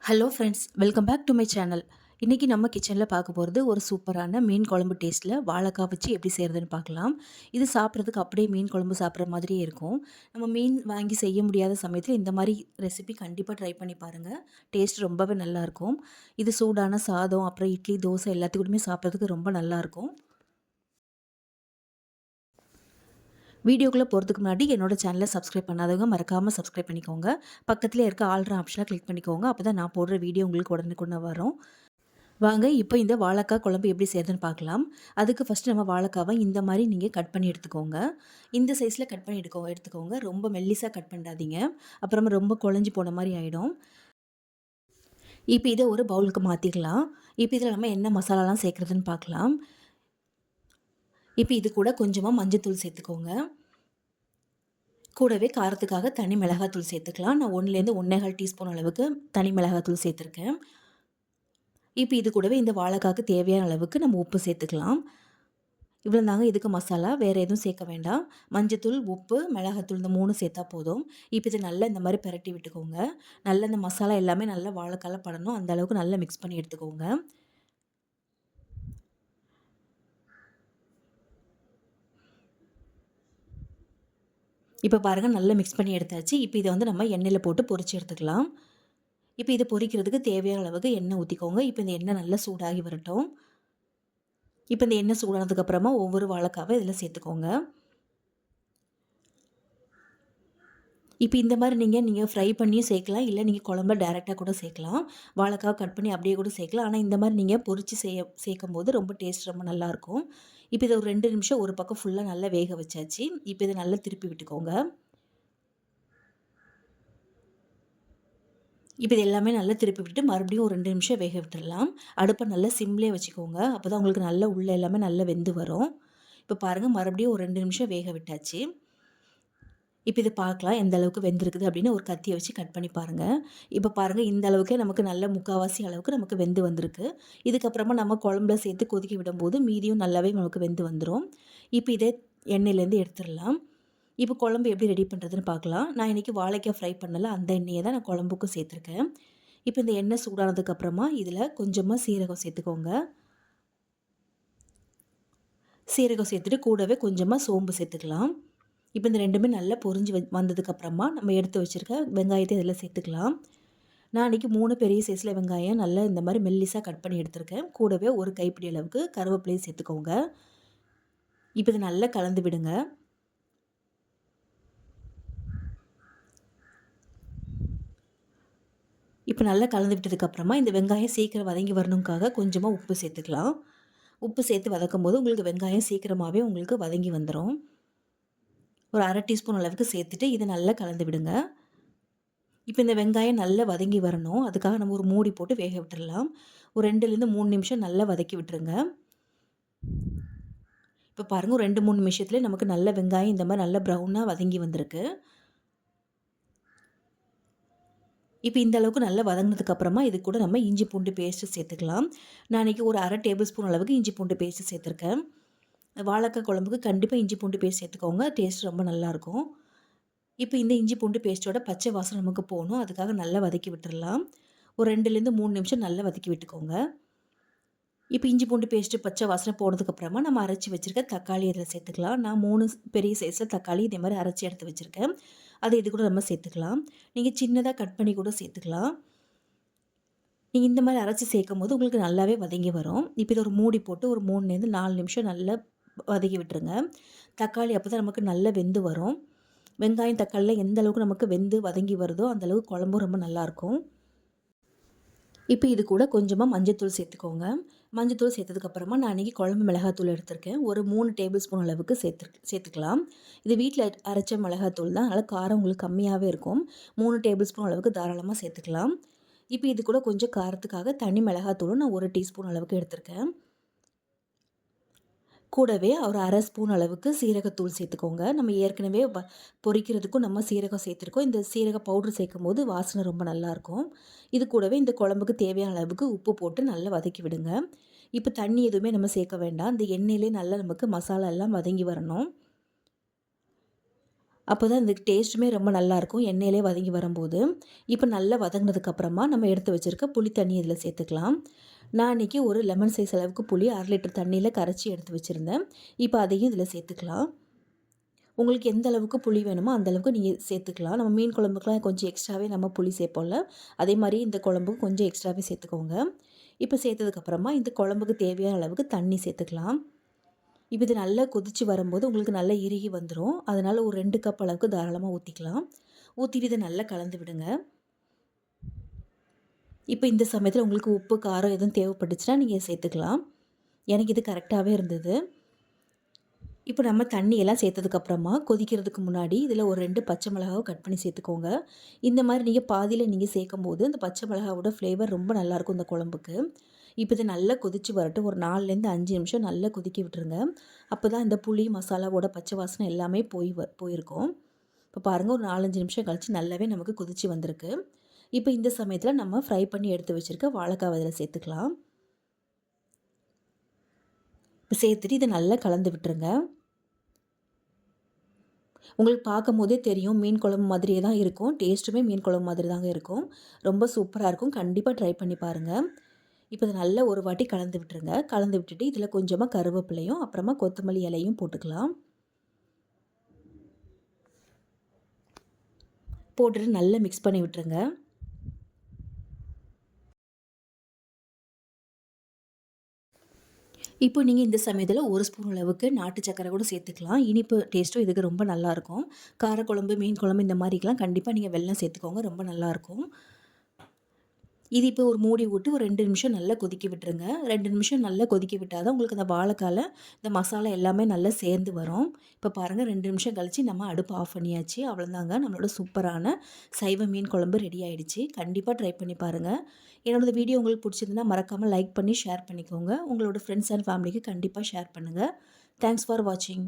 Hello friends, welcome back to my channel. இன்றைக்கி நம்ம கிச்சனில் பார்க்க போகிறது ஒரு சூப்பரான மீன் குழம்பு டேஸ்ட்டில் வாழைக்காய் வச்சு எப்படி செய்கிறதுன்னு பார்க்கலாம். இது சாப்பிட்றதுக்கு அப்படியே மீன் குழம்பு சாப்பிட்ற மாதிரியே இருக்கும். நம்ம மீன் வாங்கி செய்ய முடியாத சமயத்தில் இந்த மாதிரி ரெசிபி கண்டிப்பாக ட்ரை பண்ணி பாருங்கள். டேஸ்ட் ரொம்பவே நல்லாயிருக்கும். இது சூடான சாதம், அப்புறம் இட்லி, தோசை எல்லாத்துக்கூடமே சாப்பிட்றதுக்கு ரொம்ப நல்லாயிருக்கும். வீடியோக்குள்ளே போகிறதுக்கு முன்னாடி என்னோட சேனலை சப்ஸ்கிரைப் பண்ணாதவங்க மறக்காமல் சப்ஸ்கிரைப் பண்ணிக்கோங்க. பக்கத்திலே இருக்க ஆல்ற ஆப்ஷனை கிளிக் பண்ணிக்கோங்க. அப்போ தான் நான் போடுற வீடியோ உங்களுக்கு உடனுக்குடனே வரும். வாங்க இப்போ இந்த வாழைக்காய் குழம்பு எப்படி செய்கிறதுன்னு பார்க்கலாம். அதுக்கு ஃபஸ்ட்டு நம்ம வாழைக்காவை இந்த மாதிரி நீங்கள் கட் பண்ணி எடுத்துக்கோங்க. இந்த சைஸில் கட் பண்ணி எடுத்துக்கோங்க. ரொம்ப மெல்லிஸாக கட் பண்ணாதீங்க. அப்புறமா ரொம்ப குழஞ்சி போன மாதிரி ஆகிடும். இப்போ இதை ஒரு பவுலுக்கு மாற்றிக்கலாம். இப்போ இதில் நம்ம என்ன மசாலாலாம் சேர்க்குறதுன்னு பார்க்கலாம். இப்போ இது கூட கொஞ்சமாக மஞ்சத்தூள் சேர்த்துக்கோங்க. கூடவே காரத்துக்காக தனி மிளகாத்தூள் சேர்த்துக்கலாம். நான் 1லேருந்து 1 1/4 டீஸ்பூன் அளவுக்கு தனி மிளகாத்தூள் சேர்த்துருக்கேன். இப்போ இது கூடவே இந்த வாழைக்காய்க்கு தேவையான அளவுக்கு நம்ம உப்பு சேர்த்துக்கலாம். இவ்வளோ தாங்க இதுக்கு மசாலா, வேறு எதுவும் சேர்க்க வேண்டாம். மஞ்சத்தூள், உப்பு, மிளகாத்தூள் இந்த 3 சேர்த்தா போதும். இப்போ இது நல்லா இந்த மாதிரி பிரட்டி விட்டுக்கோங்க. நல்லா இந்த மசாலா எல்லாமே நல்லா வாழைக்காய்ல படணும். அந்த அளவுக்கு நல்லா மிக்ஸ் பண்ணி எடுத்துக்கோங்க. இப்போ பாருங்கள் நல்லா மிக்ஸ் பண்ணி எடுத்தாச்சு. இப்போ இதை வந்து நம்ம எண்ணெயில் போட்டு பொரிச்சு எடுத்துக்கலாம். இப்போ இதை பொரிக்கிறதுக்கு தேவையான அளவுக்கு எண்ணெய் ஊற்றிக்கோங்க. இப்போ இந்த எண்ணெய் நல்லா சூடாகி வரட்டும். இப்போ இந்த எண்ணெய் சூடானதுக்கப்புறமா ஒவ்வொரு வாழைக்காவை இதில் சேர்த்துக்கோங்க. இப்போ இந்த மாதிரி நீங்கள் ஃப்ரை பண்ணியும் சேர்க்கலாம், இல்லை நீங்கள் குழம்புல டைரெக்டாக கூட சேர்க்கலாம். வாழைக்காய் கட் பண்ணி அப்படியே கூட சேர்க்கலாம். ஆனால் இந்த மாதிரி நீங்கள் பொரித்து சேர்க்கும்போது ரொம்ப டேஸ்ட் ரொம்ப நல்லாயிருக்கும். இப்போ இதை ஒரு 2 நிமிஷம் ஒரு பக்கம் ஃபுல்லாக நல்லா வேக வச்சாச்சு. இப்போ இதை நல்லா திருப்பி விட்டுக்கோங்க. இப்போ இது எல்லாமே நல்லா திருப்பி விட்டுட்டு மறுபடியும் ஒரு 2 நிமிஷம் வேக விட்டுடலாம். அடுப்பை நல்லா சிம்லேயே வச்சுக்கோங்க. அப்போ தான் உங்களுக்கு நல்லா உள்ளே எல்லாமே நல்லா வெந்து வரும். இப்போ பாருங்கள் மறுபடியும் ஒரு 2 நிமிஷம் வேக விட்டாச்சு. இப்போ இது பார்க்கலாம் எந்த அளவுக்கு வெந்திருக்குது அப்படின்னு ஒரு கத்தியை வச்சு கட் பண்ணி பாருங்கள். இப்போ பாருங்கள் இந்த அளவுக்கே நமக்கு நல்ல முக்கால்வாசி அளவுக்கு நமக்கு வெந்து வந்திருக்கு. இதுக்கப்புறமா நம்ம குழம்புல சேர்த்து கொதிக்க விடும்போது மீதியும் நல்லாவே நமக்கு வெந்து வந்துடும். இப்போ இதே எண்ணெயிலேருந்து எடுத்துடலாம். இப்போ குழம்பு எப்படி ரெடி பண்ணுறதுன்னு பார்க்கலாம். நான் இன்றைக்கி வாழைக்காய் ஃப்ரை பண்ணல, அந்த எண்ணெயை தான் நான் குழம்புக்கும் சேர்த்துருக்கேன். இப்போ இந்த எண்ணெய் சூடானதுக்கப்புறமா இதில் கொஞ்சமாக சீரகம் சேர்த்துக்கோங்க. சீரகம் சேர்த்துட்டு கூடவே கொஞ்சமாக சோம்பு சேர்த்துக்கலாம். இப்போ இந்த 2மே நல்லா பொரிஞ்சு வந்ததுக்கப்புறமா நம்ம எடுத்து வச்சுருக்க வெங்காயத்தை இதில் சேர்த்துக்கலாம். நான் இன்றைக்கி 3 பெரிய சைஸில் வெங்காயம் நல்லா இந்த மாதிரி மெல்லிஸாக கட் பண்ணி எடுத்துருக்கேன். கூடவே ஒரு கைப்பிடி அளவுக்கு கருவேப்பிலையும் சேர்த்துக்கோங்க. இப்போ இதை நல்லா கலந்து விடுங்க. இப்போ நல்லா கலந்து விட்டதுக்கப்புறமா இந்த வெங்காயம் சீக்கிரம் வதங்கி வரணுக்காக கொஞ்சமாக உப்பு சேர்த்துக்கலாம். உப்பு சேர்த்து வதக்கும் போது உங்களுக்கு வெங்காயம் சீக்கிரமாகவே உங்களுக்கு வதங்கி வந்துடும். ஒரு 1/2 டீஸ்பூன் அளவுக்கு சேர்த்துட்டு இதை நல்லா கலந்து விடுங்க. இப்போ இந்த வெங்காயம் நல்லா வதங்கி வரணும். அதுக்காக நம்ம ஒரு மூடி போட்டு வேக விட்டுடலாம். ஒரு 2லேருந்து 3 நிமிஷம் நல்லா வதக்கி விட்டுருங்க. இப்போ பாருங்கள் ஒரு 2, 3 நிமிஷத்துலேயே நமக்கு நல்ல வெங்காயம் இந்த மாதிரி நல்லா ப்ரௌனாக வதங்கி வந்திருக்கு. இப்போ இந்த அளவுக்கு நல்லா வதங்கினதுக்கப்புறமா இது கூட நம்ம இஞ்சி பூண்டு பேஸ்ட்டு சேர்த்துக்கலாம். நான் இன்றைக்கி ஒரு 1/2 டேபிள் ஸ்பூன் அளவுக்கு இஞ்சி பூண்டு பேஸ்ட்டு சேர்த்துருக்கேன். வாழைக்காய் குழம்புக்கு கண்டிப்பாக இஞ்சி பூண்டு பேஸ்ட் சேர்த்துக்கோங்க. டேஸ்ட் ரொம்ப நல்லாயிருக்கும். இப்போ இந்த இஞ்சி பூண்டு பேஸ்ட்டோட பச்சை வாசனை நமக்கு போகணும். அதுக்காக நல்லா வதக்கி விட்டுறலாம். ஒரு 2லேருந்து 3 நிமிஷம் நல்லா வதக்கி விட்டுக்கோங்க. இப்போ இஞ்சி பூண்டு பேஸ்ட்டு பச்சை வாசனை போனதுக்கப்புறமா நம்ம அரைச்சி வச்சுருக்க தக்காளி இதில் சேர்த்துக்கலாம். நான் 3 பெரிய சைஸில் தக்காளி இதே மாதிரி அரைச்சி எடுத்து வச்சுருக்கேன். அது இது கூட நம்ம சேர்த்துக்கலாம். நீங்கள் சின்னதாக கட் பண்ணி கூட சேர்த்துக்கலாம். நீங்கள் இந்த மாதிரி அரைச்சி சேர்க்கும்போது உங்களுக்கு நல்லாவே வதங்கி வரும். இப்போ இதை ஒரு மூடி போட்டு ஒரு 3லேருந்து 4 நிமிஷம் நல்லா வதக்கி விட்டுருங்க. தக்காளி அப்போ தான் நமக்கு நல்லா வெந்து வரும். வெங்காயம் தக்காளிலாம் எந்த அளவுக்கு நமக்கு வெந்து வதங்கி வருதோ அந்தளவுக்கு குழம்பும் ரொம்ப நல்லாயிருக்கும். இப்போ இது கூட கொஞ்சமாக மஞ்சத்தூள் சேர்த்துக்கோங்க. மஞ்சத்தூள் சேர்த்ததுக்கப்புறமா நான் இன்றைக்கி குழம்பு மிளகாத்தூள் எடுத்திருக்கேன். ஒரு 3 டேபிள் ஸ்பூன் அளவுக்கு சேர்த்துக்கலாம். இது வீட்டில் அரைச்ச மிளகாத்தூள் தான், அதனால் காரம் உங்களுக்கு கம்மியாகவே இருக்கும். 3 டேபிள் ஸ்பூன் அளவுக்கு தாராளமாக சேர்த்துக்கலாம். இப்போ இது கூட கொஞ்சம் காரத்துக்காக தனி மிளகாத்தூளும் நான் 1 டீஸ்பூன் அளவுக்கு எடுத்திருக்கேன். கூடவே ஒரு 1/2 ஸ்பூன் அளவுக்கு சீரகத்தூள் சேர்த்துக்கோங்க. நம்ம ஏற்கனவே பொரிக்கிறதுக்கும் நம்ம சீரகம் சேர்த்துருக்கோம். இந்த சீரக பவுட்ரு சேர்க்கும்போது வாசனை ரொம்ப நல்லாயிருக்கும். இது கூடவே இந்த குழம்புக்கு தேவையான அளவுக்கு உப்பு போட்டு நல்லா வதக்கி விடுங்க. இப்போ தண்ணி எதுவுமே நம்ம சேர்க்க வேண்டாம். இந்த எண்ணெயிலே நல்லா நமக்கு மசாலா எல்லாம் வதங்கி வரணும். அப்போ தான் இந்த டேஸ்ட்டுமே ரொம்ப நல்லாயிருக்கும் எண்ணெயிலே வதங்கி வரும்போது. இப்போ நல்லா வதங்கினதுக்கப்புறமா நம்ம எடுத்து வச்சுருக்க புளி தண்ணி இதில் சேர்த்துக்கலாம். நான் அன்றைக்கி ஒரு லெமன் சைஸ் அளவுக்கு புளி 1/2 லிட்டர் தண்ணியில் கரைச்சி எடுத்து வச்சுருந்தேன். இப்போ அதையும் இதில் சேர்த்துக்கலாம். உங்களுக்கு எந்த அளவுக்கு புளி வேணுமோ அந்த அளவுக்கு நீங்கள் சேர்த்துக்கலாம். நம்ம மீன் குழம்புக்குலாம் கொஞ்சம் எக்ஸ்ட்ராவே நம்ம புளி சேர்ப்போம்ல, அதே மாரி இந்த குழம்புக்கு கொஞ்சம் எக்ஸ்ட்ராவே சேர்த்துக்கோங்க. இப்போ சேர்த்ததுக்கப்புறமா இந்த குழம்புக்கு தேவையான அளவுக்கு தண்ணி சேர்த்துக்கலாம். இப்போ இது நல்லா கொதிச்சு வரும்போது உங்களுக்கு நல்லா இறுகி வந்துரும். அதனால ஒரு 2 கப் அளவுக்கு தாராளமா ஊத்திக்கலாம். ஊத்திட்டு இத நல்லா கலந்து விடுங்க. இப்போ இந்த சமயத்தில உங்களுக்கு உப்பு, காரம் எதுவும் தேவைப்பட்டுச்சுன்னா நீங்க சேர்த்துக்கலாம். எனக்கு இது கரெக்டாவே இருந்தது. இப்போ நம்ம தண்ணி எல்லாம் சேர்த்ததுக்கப்புறமா கொதிக்கிறதுக்கு முன்னாடி இதில ஒரு 2 பச்சை மிளகாவ கட் பண்ணி சேர்த்துக்கோங்க. இந்த மாரி நீங்க பாதியில நீங்க சேர்க்கும்போது அந்த பச்சை மிளகாவோட ஃப்ளேவர் ரொம்ப நல்லாயிருக்கும் இந்த குழம்புக்கு. இப்போ இது நல்லா கொதிச்சு வரட்டும். ஒரு 4லேருந்து 5 நிமிஷம் நல்லா கொதிக்க விட்டுருங்க. அப்போ தான் இந்த புளி, மசாலாவோட பச்சை வாசனை எல்லாமே போயிருக்கும். இப்போ பாருங்கள் ஒரு 4, 5 நிமிஷம் கழிச்சு நல்லாவே நமக்கு கொதிச்சு வந்திருக்கு. இப்போ இந்த சமயத்தில் நம்ம ஃப்ரை பண்ணி எடுத்து வச்சுருக்க வாழைக்காவ இதில சேர்த்துக்கலாம். இப்போ சேர்த்துட்டு இதை நல்லா கலந்து விட்டுருங்க. உங்களுக்கு பார்க்கும்போதே தெரியும் மீன் குழம்பு மாதிரியே தான் இருக்கும். டேஸ்ட்டுமே மீன் குழம்பு மாதிரி தாங்க இருக்கும். ரொம்ப சூப்பரா இருக்கும். கண்டிப்பா ட்ரை பண்ணி பாருங்க. இப்போ இத நல்லா ஒரு வாட்டி கலந்து விட்டுருங்க. கலந்து விட்டுட்டு இதில கொஞ்சமா கருவேப்பிலையும், அப்புறமா கொத்தமல்லி இலையும் போட்டுக்கலாம். போட்டுட்டு நல்லா மிக்ஸ் பண்ணி விட்டுருங்க. இப்போ நீங்க இந்த சமயத்தில 1 ஸ்பூன் அளவுக்கு நாட்டு சர்க்கரை கூட சேர்த்துக்கலாம். இனிப்பு டேஸ்ட்டும் இதுக்கு ரொம்ப நல்லாயிருக்கும். காரக்குழம்பு, மீன் குழம்பு இந்த மாரிக்கெல்லாம் கண்டிப்பா நீங்க வெல்லம் சேர்த்துக்கோங்க. ரொம்ப நல்லாயிருக்கும். இது இப்போ ஒரு மூடி விட்டு ஒரு 2 நிமிஷம் நல்லா கொதிக்க விட்டுருங்க. 2 நிமிஷம் நல்லா கொதிக்க விட்டா தான் உங்களுக்கு அந்த வாழைக்கால, இந்த மசாலா எல்லாமே நல்லா சேர்ந்து வரும். இப்போ பாருங்கள் 2 நிமிஷம் கழிச்சு நம்ம அடுப்ப ஆஃப் பண்ணியாச்சு. அவ்வளோதாங்க நம்மளோட சூப்பரான சைவ மீன் குழம்பு ரெடி ஆயிடுச்சு. கண்டிப்பாக ட்ரை பண்ணி பாருங்கள். என்னோட வீடியோ உங்களுக்கு பிடிச்சிருந்தா மறக்காமல் லைக் பண்ணி ஷேர் பண்ணிக்கோங்க. உங்களோட ஃப்ரெண்ட்ஸ் அண்ட் ஃபேமிலிக்கு கண்டிப்பாக ஷேர் பண்ணுங்கள். தேங்க்ஸ் ஃபார் வாட்சிங்.